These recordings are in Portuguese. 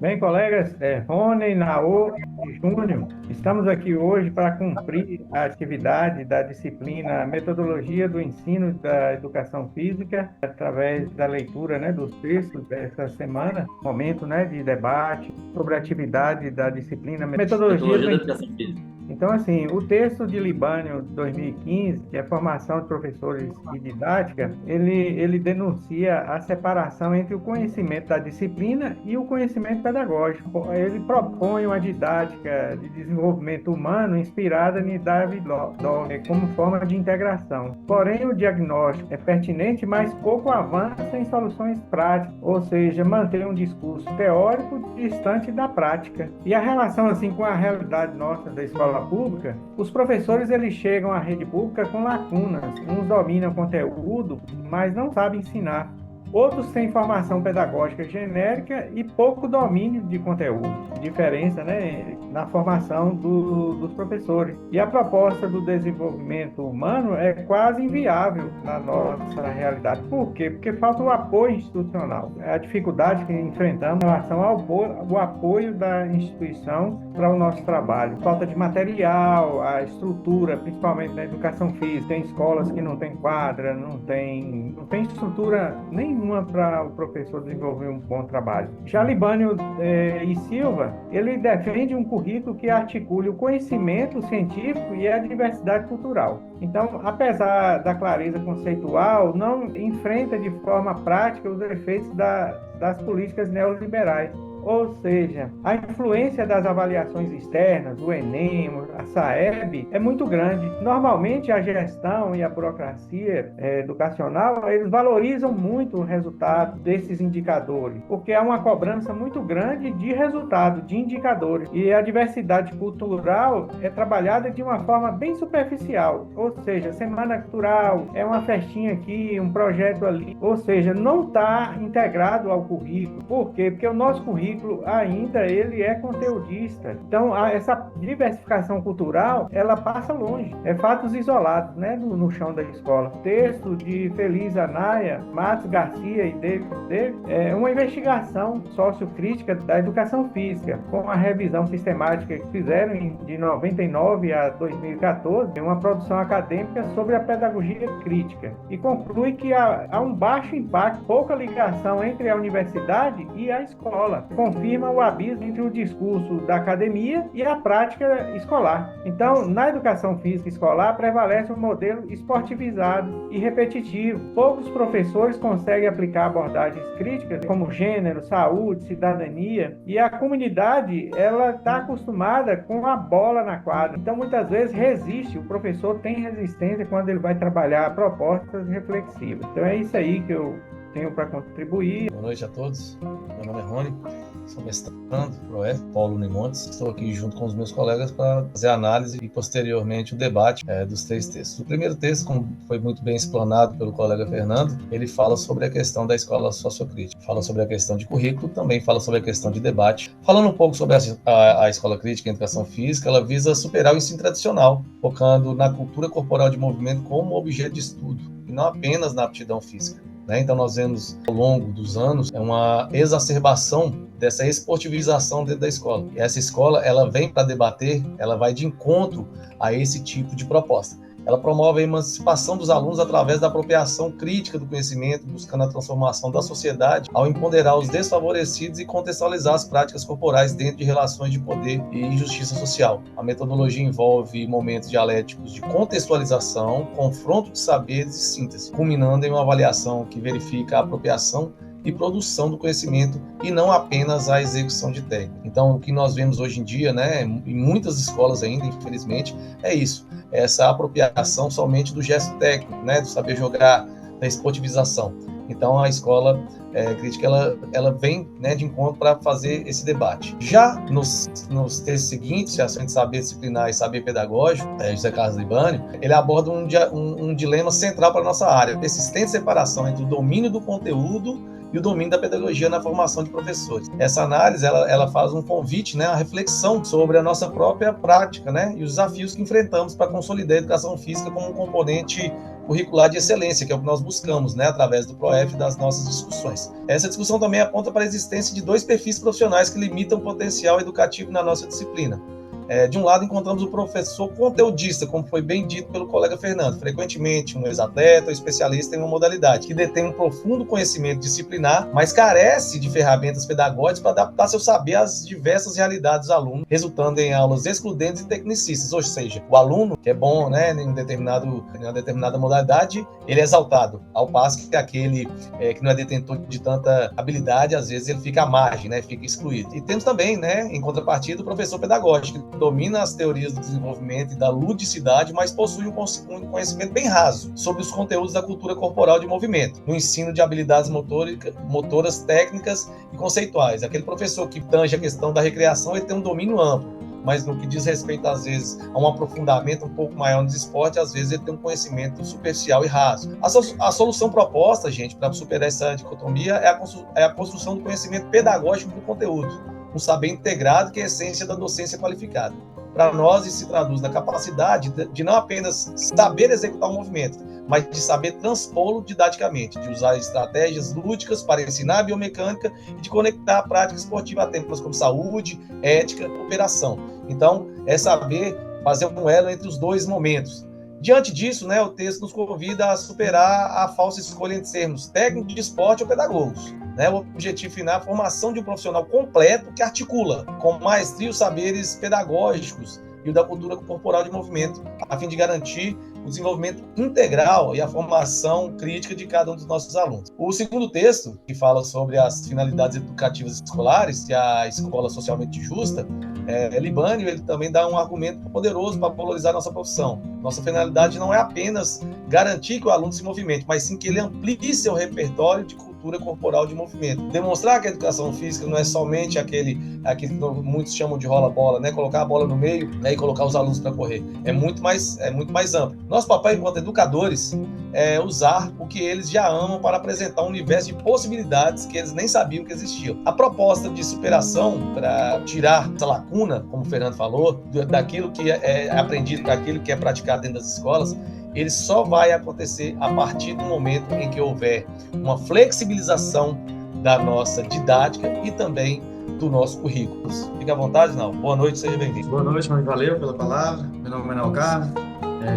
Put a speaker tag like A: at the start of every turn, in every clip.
A: Bem, colegas, Rony, Naô e Júnior, estamos aqui hoje para cumprir a atividade da disciplina Metodologia do Ensino da Educação Física, através da leitura, né, dos textos dessa semana, momento, né, de debate sobre a atividade da disciplina Metodologia
B: Metodologia
A: do
B: da
A: Ensino.
B: educação física.
A: Então, assim, o texto de Libânio 2015, que é Formação de Professores e Didática, ele denuncia a separação entre o conhecimento da disciplina e o conhecimento pedagógico. Ele propõe uma didática de desenvolvimento humano inspirada em David Dove como forma de integração. Porém, o diagnóstico é pertinente, mas pouco avança em soluções práticas, ou seja, mantém um discurso teórico distante da prática. E a relação assim com a realidade nossa da escola pública, os professores eles chegam à rede pública com lacunas. Uns dominam conteúdo, mas não sabem ensinar. Outros têm formação pedagógica genérica e pouco domínio de conteúdo. Diferença, né, na formação dos professores. E a proposta do desenvolvimento humano é quase inviável na nossa realidade. Por quê? Porque falta o apoio institucional. É a dificuldade que enfrentamos em relação ao apoio da instituição para o nosso trabalho. Falta de material, a estrutura, principalmente na educação física. Tem escolas que não tem quadra, não tem estrutura nenhuma para o professor desenvolver um bom trabalho. Já Libânio e Silva, ele defende um currículo que articule o conhecimento científico e a diversidade cultural. Então, apesar da clareza conceitual, não enfrenta de forma prática os efeitos das políticas neoliberais. Ou seja, a influência das avaliações externas, o Enem, a SAEB, é muito grande. Normalmente, a gestão e a burocracia educacional, eles valorizam muito o resultado desses indicadores, porque há uma cobrança muito grande de resultado, de indicadores. E a diversidade cultural é trabalhada de uma forma bem superficial. Ou seja, semana cultural, é uma festinha aqui, um projeto ali. Ou seja, não está integrado ao currículo. Por quê? Porque o nosso currículo ainda ele é conteudista. Então, essa diversificação cultural, ela passa longe. É fatos isolados, né, no chão da escola. Texto de Feliz Anaya, Matos Garcia e David é uma investigação sociocrítica da educação física, com a revisão sistemática que fizeram de 99 a 2014, uma produção acadêmica sobre a pedagogia crítica. E conclui que há um baixo impacto, pouca ligação entre a universidade e a escola. Confirma o abismo entre o discurso da academia e a prática escolar. Então, na educação física escolar, prevalece um modelo esportivizado e repetitivo. Poucos professores conseguem aplicar abordagens críticas, como gênero, saúde, cidadania, e a comunidade ela está acostumada com a bola na quadra. Então, muitas vezes, resiste. O professor tem resistência quando ele vai trabalhar propostas reflexivas. Então, é isso aí que eu tenho para contribuir.
C: Boa noite a todos. Meu nome é Rony, sou mestrando, ProF, Paulo Unimontes. Estou aqui junto com os meus colegas para fazer a análise e, posteriormente, o debate dos três textos. O primeiro texto, como foi muito bem explanado pelo colega Fernando, ele fala sobre a questão da escola sociocrítica, fala sobre a questão de currículo, também fala sobre a questão de debate. Falando um pouco sobre a escola crítica em educação física, ela visa superar o ensino tradicional, focando na cultura corporal de movimento como objeto de estudo, e não apenas na aptidão física. Então, nós vemos, ao longo dos anos, uma exacerbação dessa esportivização dentro da escola. E essa escola, ela vem para debater, ela vai de encontro a esse tipo de proposta. Ela promove a emancipação dos alunos através da apropriação crítica do conhecimento, buscando a transformação da sociedade ao empoderar os desfavorecidos e contextualizar as práticas corporais dentro de relações de poder e injustiça social. A metodologia envolve momentos dialéticos de contextualização, confronto de saberes e síntese, culminando em uma avaliação que verifica a apropriação e produção do conhecimento e não apenas a execução de técnica. Então, o que nós vemos hoje em dia, né, em muitas escolas ainda, infelizmente, é isso, essa apropriação somente do gesto técnico, né, do saber jogar, da esportivização. Então, a escola crítica, ela vem, né, de encontro para fazer esse debate. Já nos textos seguintes, Ação de Saber Disciplinar e Saber Pedagógico, José Carlos Libânio, ele aborda um dilema central para a nossa área, a persistente separação entre o domínio do conteúdo e o domínio da pedagogia na formação de professores. Essa análise, ela faz um convite, né, a reflexão sobre a nossa própria prática, né, e os desafios que enfrentamos para consolidar a educação física como um componente curricular de excelência, que é o que nós buscamos, né, através do PROEF e das nossas discussões. Essa discussão também aponta para a existência de 2 perfis profissionais que limitam o potencial educativo na nossa disciplina. De um lado, encontramos o professor conteudista, como foi bem dito pelo colega Fernando, frequentemente um ex-atleta ou especialista em uma modalidade, que detém um profundo conhecimento disciplinar, mas carece de ferramentas pedagógicas para adaptar seu saber às diversas realidades dos alunos, resultando em aulas excludentes e tecnicistas, ou seja, o aluno que é bom, né, em uma determinada modalidade, ele é exaltado, ao passo que aquele que não é detentor de tanta habilidade, às vezes ele fica à margem, né, fica excluído. E temos também, né, em contrapartida, o professor pedagógico, domina as teorias do desenvolvimento e da ludicidade, mas possui um conhecimento bem raso sobre os conteúdos da cultura corporal de movimento, no ensino de habilidades motoras, técnicas e conceituais. Aquele professor que tange a questão da recreação, ele tem um domínio amplo, mas no que diz respeito, às vezes, a um aprofundamento um pouco maior nos esportes, às vezes ele tem um conhecimento superficial e raso. A solução proposta, gente, para superar essa dicotomia é a construção do conhecimento pedagógico do conteúdo, um saber integrado que é a essência da docência qualificada. Para nós, isso se traduz na capacidade de não apenas saber executar um movimento, mas de saber transpô-lo didaticamente, de usar estratégias lúdicas para ensinar a biomecânica e de conectar a prática esportiva a temas como saúde, ética e cooperação. Então, é saber fazer um elo entre os 2 momentos. Diante disso, né, o texto nos convida a superar a falsa escolha entre sermos técnicos de esporte ou pedagogos. Né? O objetivo final é a formação de um profissional completo que articula com maestria os saberes pedagógicos e o da cultura corporal de movimento, a fim de garantir o desenvolvimento integral e a formação crítica de cada um dos nossos alunos. O segundo texto, que fala sobre as finalidades educativas escolares e a escola socialmente justa, Libânio, ele também dá um argumento poderoso para valorizar a nossa profissão. Nossa finalidade não é apenas garantir que o aluno se movimente, mas sim que ele amplie seu repertório de cultura corporal de movimento. Demonstrar que a educação física não é somente aquele que muitos chamam de rola-bola, né? Colocar a bola no meio, né? E colocar os alunos para correr. É muito mais amplo. Nosso papel enquanto educadores é usar o que eles já amam para apresentar um universo de possibilidades que eles nem sabiam que existiam. A proposta de superação para tirar essa lacuna, como o Fernando falou, daquilo que é aprendido, daquilo que é praticado dentro das escolas, ele só vai acontecer a partir do momento em que houver uma flexibilização da nossa didática e também do nosso currículo. Fique à vontade, não. Boa noite, seja bem-vindo.
B: Boa noite, muito valeu pela palavra. Meu nome é Manuel Carlos,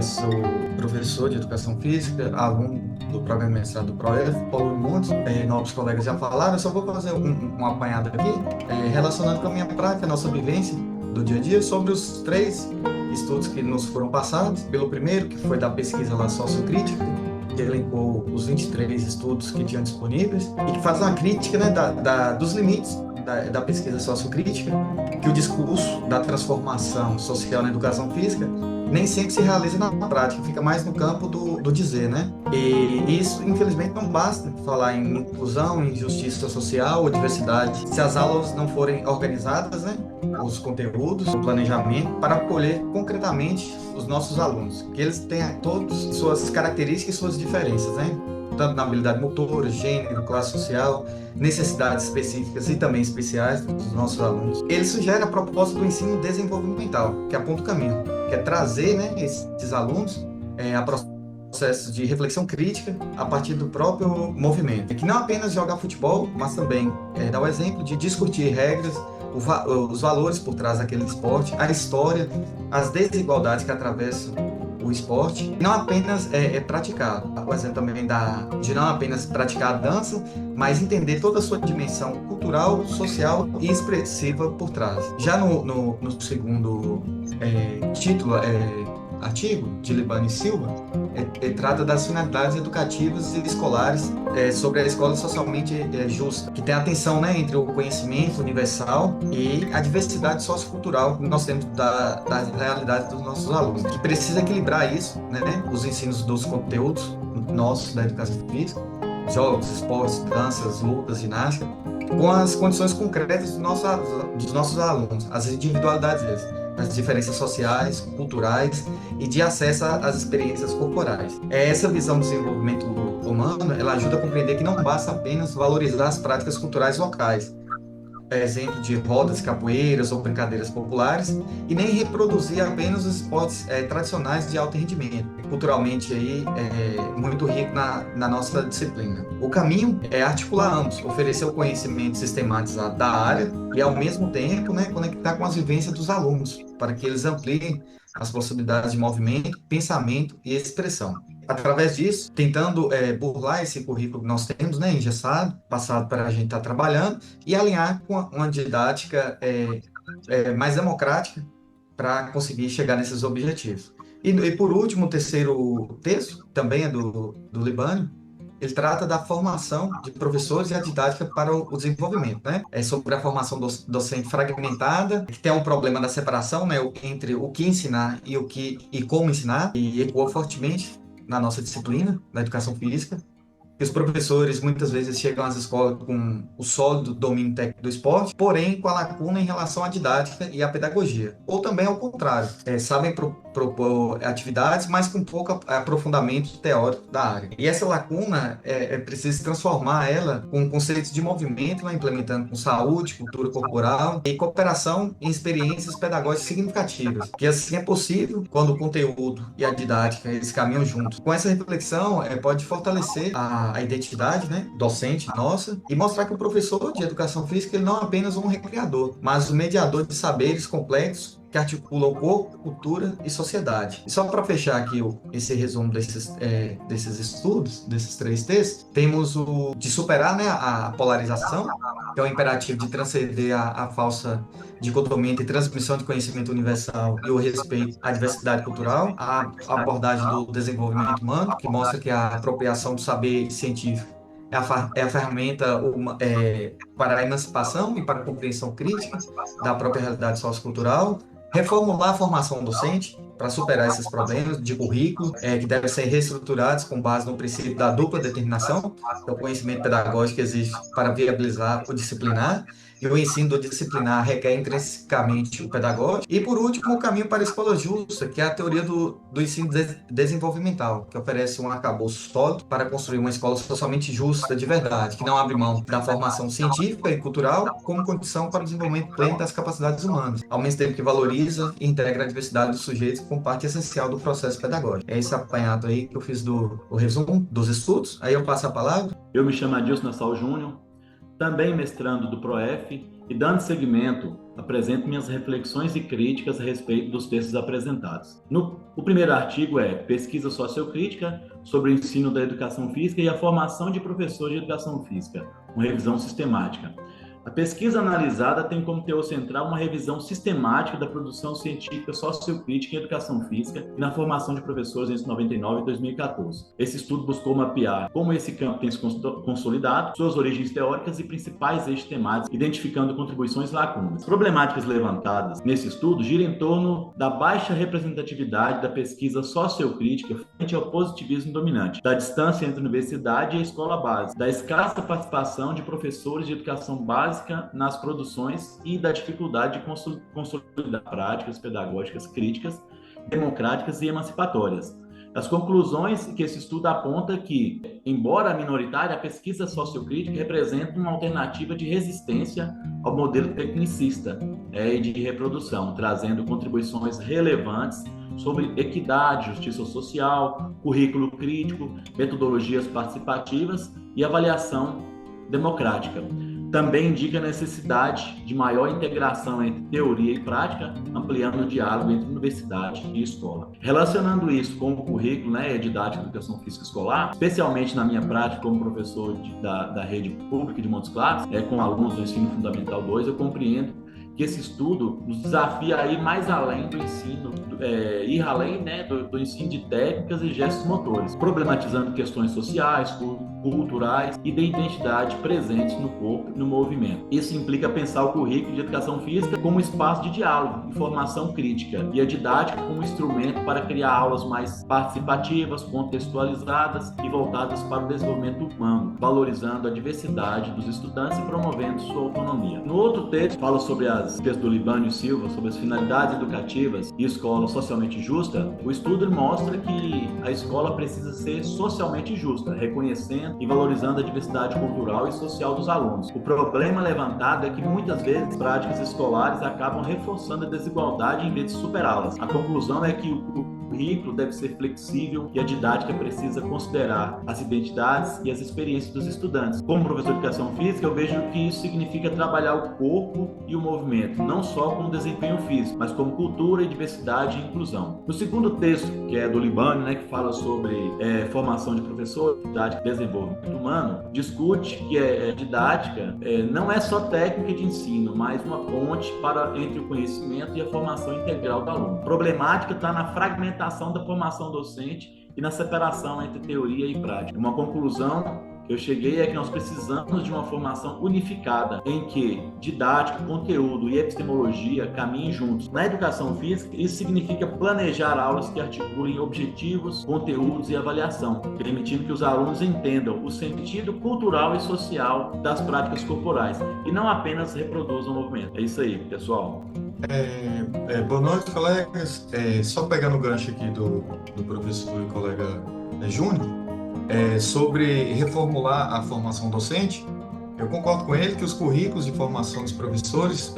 B: sou professor de Educação Física, aluno do programa mestrado do PROEF, Paulo Nunes. Novos colegas já falaram, eu só vou fazer um apanhado aqui, relacionando com a minha prática, a nossa vivência do dia a dia, sobre os 3 estudos que nos foram passados. Pelo primeiro, que foi da pesquisa lá sociocrítica, que elencou os 23 estudos que tinham disponíveis e que faz uma crítica, né, dos limites da pesquisa sociocrítica, que o discurso da transformação social na educação física nem sempre se realiza na prática, fica mais no campo do dizer, né? E isso, infelizmente, não basta falar em inclusão, em justiça social ou diversidade, se as aulas não forem organizadas, né? Os conteúdos, o planejamento, para acolher concretamente os nossos alunos, que eles tenham todas suas características e suas diferenças, né? Tanto na habilidade motora, gênero, classe social, necessidades específicas e também especiais dos nossos alunos. Ele sugere a proposta do ensino desenvolvimental, que aponta o caminho, que é trazer, né, esses alunos a processos de reflexão crítica a partir do próprio movimento. Que não apenas jogar futebol, mas também dar o exemplo de discutir regras, os valores por trás daquele esporte, a história, as desigualdades que atravessam o esporte, não apenas praticar. O exemplo também de não apenas praticar a dança, mas entender toda a sua dimensão cultural, social e expressiva por trás. Já no segundo artigo de Libânio e Silva, trata das finalidades educativas e escolares sobre a escola socialmente justa, que tem atenção, né, entre o conhecimento universal e a diversidade sociocultural que nós temos da realidade dos nossos alunos, que precisa equilibrar isso, né, os ensinos dos conteúdos nossos da educação física, jogos, esportes, danças, lutas, ginástica, com as condições concretas dos nossos alunos, as individualidades deles, as diferenças sociais, culturais e de acesso às experiências corporais. Essa visão do desenvolvimento humano, ela ajuda a compreender que não basta apenas valorizar as práticas culturais locais, exemplo de rodas, capoeiras ou brincadeiras populares, e nem reproduzir apenas os esportes tradicionais de alto rendimento, culturalmente aí muito rico na nossa disciplina. O caminho é articular ambos, oferecer o conhecimento sistematizado da área e, ao mesmo tempo, né, conectar com as vivências dos alunos, para que eles ampliem as possibilidades de movimento, pensamento e expressão. Através disso, tentando burlar esse currículo que nós temos, né, engessado, passado para a gente estar trabalhando, e alinhar com uma didática mais democrática para conseguir chegar nesses objetivos. E por último, o terceiro texto, também é do Libânio, ele trata da formação de professores e a didática para o desenvolvimento, né? É sobre a formação docente fragmentada, que tem um problema da separação, né, entre o que ensinar e como ensinar, e ecoa fortemente na nossa disciplina, na educação física. Que os professores muitas vezes chegam às escolas com o sólido domínio técnico do esporte, porém com a lacuna em relação à didática e à pedagogia. Ou também ao contrário, sabem propor atividades, mas com pouco aprofundamento teórico da área. E essa lacuna é preciso transformar ela com conceitos de movimento, né, implementando com saúde, cultura corporal e cooperação em experiências pedagógicas significativas. Que assim é possível quando o conteúdo e a didática eles caminham juntos. Com essa reflexão, pode fortalecer a identidade, né, docente nossa, e mostrar que o professor de educação física ele não é apenas um recreador, mas um mediador de saberes complexos que articulam corpo, cultura e sociedade. E só para fechar aqui esse resumo desses estudos, desses 3 textos, temos o de superar, né, a polarização, que é o imperativo de transcender a falsa dicotomia entre transmissão de conhecimento universal e o respeito à diversidade cultural, a abordagem do desenvolvimento humano, que mostra que a apropriação do saber científico é a ferramenta para a emancipação e para a compreensão crítica da própria realidade sociocultural, reformular a formação docente para superar esses problemas de currículo, que devem ser reestruturados com base no princípio da dupla determinação, que é o conhecimento pedagógico que existe para viabilizar o disciplinar, e o ensino do disciplinar requer intrinsecamente o pedagógico. E, por último, o caminho para a escola justa, que é a teoria do ensino desenvolvimental, que oferece um arcabouço sólido para construir uma escola socialmente justa de verdade, que não abre mão da formação científica e cultural como condição para o desenvolvimento pleno das capacidades humanas, ao mesmo tempo que valoriza e integra a diversidade dos sujeitos como parte essencial do processo pedagógico. É esse apanhado aí que eu fiz do resumo dos estudos. Aí eu passo a palavra.
D: Eu me chamo Adilson Nassau Júnior, também mestrando do PROEF, e dando seguimento, apresento minhas reflexões e críticas a respeito dos textos apresentados. O primeiro artigo é Pesquisa Sociocrítica sobre o ensino da educação física e a formação de professores de educação física, uma revisão sistemática. A pesquisa analisada tem como teor central uma revisão sistemática da produção científica sociocrítica em educação física e na formação de professores entre 99 e 2014. Esse estudo buscou mapear como esse campo tem se consolidado, suas origens teóricas e principais eixos temáticos, identificando contribuições e lacunas. Problemáticas levantadas nesse estudo giram em torno da baixa representatividade da pesquisa sociocrítica frente ao positivismo dominante, da distância entre a universidade e a escola base, da escassa participação de professores de educação básica nas produções e da dificuldade de consolidar práticas pedagógicas críticas, democráticas e emancipatórias. As conclusões que esse estudo aponta que, embora minoritária, a pesquisa sociocrítica representa uma alternativa de resistência ao modelo tecnicista e de reprodução, trazendo contribuições relevantes sobre equidade, justiça social, currículo crítico, metodologias participativas e avaliação democrática. Também indica a necessidade de maior integração entre teoria e prática, ampliando o diálogo entre universidade e escola. Relacionando isso com o currículo, né, didático de educação física escolar, especialmente na minha prática como professor da rede pública de Montes Claros, com alunos do ensino fundamental 2, eu compreendo que esse estudo nos desafia a ir mais além do ensino, ir além, né, do ensino de técnicas e gestos motores, problematizando questões sociais, culturais e de identidade presentes no corpo e no movimento. Isso implica pensar o currículo de educação física como espaço de diálogo e formação crítica, e a didática como instrumento para criar aulas mais participativas, contextualizadas e voltadas para o desenvolvimento humano, valorizando a diversidade dos estudantes e promovendo sua autonomia. No outro texto, fala sobre a texto do Libânio Silva sobre as finalidades educativas e escola socialmente justa, o estudo mostra que a escola precisa ser socialmente justa, reconhecendo e valorizando a diversidade cultural e social dos alunos. O problema levantado é que muitas vezes práticas escolares acabam reforçando a desigualdade em vez de superá-las. A conclusão é que o currículo deve ser flexível e a didática precisa considerar as identidades e as experiências dos estudantes. Como professor de educação física, eu vejo que isso significa trabalhar o corpo e o movimento, não só como desempenho físico, mas como cultura, diversidade e inclusão. No segundo texto, que é do Libânio, que fala sobre formação de professor, didática e desenvolvimento humano, discute que didática não é só técnica de ensino, mas uma ponte entre o conhecimento e a formação integral do aluno. A problemática está na fragmentação da formação docente e na separação entre teoria e prática. Uma conclusão que eu cheguei é que nós precisamos de uma formação unificada, em que didática, conteúdo e epistemologia caminhem juntos. Na educação física, isso significa planejar aulas que articulem objetivos, conteúdos e avaliação, permitindo que os alunos entendam o sentido cultural e social das práticas corporais, e não apenas reproduzam o movimento. É isso aí, pessoal.
B: Boa noite, colegas. Só pegando o gancho aqui do professor e colega Júnior, sobre reformular a formação docente, eu concordo com ele que os currículos de formação dos professores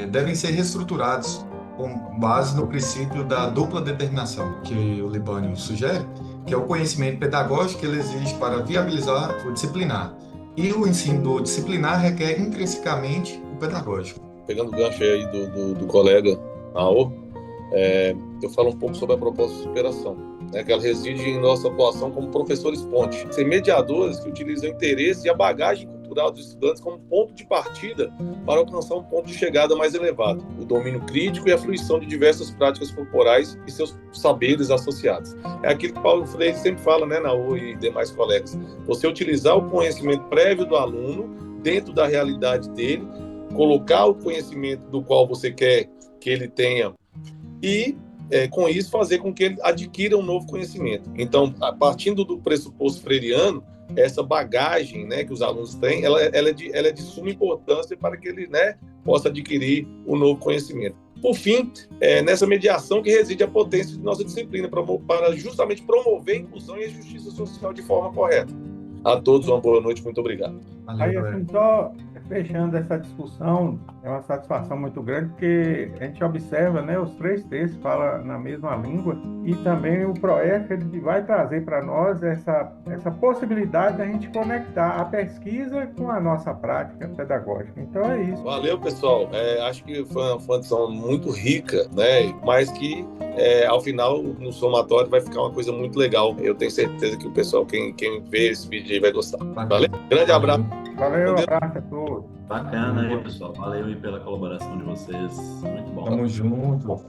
B: devem ser reestruturados com base no princípio da dupla determinação que o Libânio sugere, que é o conhecimento pedagógico que ele exige para viabilizar o disciplinar. E o ensino do disciplinar requer intrinsecamente o pedagógico.
C: Pegando o gancho aí do colega Naô, eu falo um pouco sobre a proposta de superação, que ela reside em nossa atuação como professores ponte, ser mediadores que utilizam o interesse e a bagagem cultural dos estudantes como ponto de partida para alcançar um ponto de chegada mais elevado, o domínio crítico e a fruição de diversas práticas corporais e seus saberes associados. É aquilo que Paulo Freire sempre fala, Naô e demais colegas, você utilizar o conhecimento prévio do aluno dentro da realidade dele, colocar o conhecimento do qual você quer que ele tenha e, com isso, fazer com que ele adquira um novo conhecimento. Então, partindo do pressuposto freiriano, essa bagagem que os alunos têm, ela é de suma importância para que ele possa adquirir um novo conhecimento. Por fim, nessa mediação que reside a potência de nossa disciplina, para justamente promover a inclusão e a justiça social de forma correta. A todos uma boa noite, muito obrigado.
A: Aí, assim, só fechando essa discussão, é uma satisfação muito grande, porque a gente observa, os três textos falam na mesma língua, e também o PROEF ele vai trazer para nós essa possibilidade da gente conectar a pesquisa com a nossa prática pedagógica. Então é isso.
C: Valeu, pessoal. Acho que foi uma discussão muito rica, mas que ao final, no somatório, vai ficar uma coisa muito legal. Eu tenho certeza que o pessoal, quem vê esse vídeo aí, vai gostar. Valeu? Grande abraço.
A: Valeu, abraço a todos.
D: Bacana aí, pessoal. Valeu aí pela colaboração de vocês. Muito bom.
B: Tamo junto.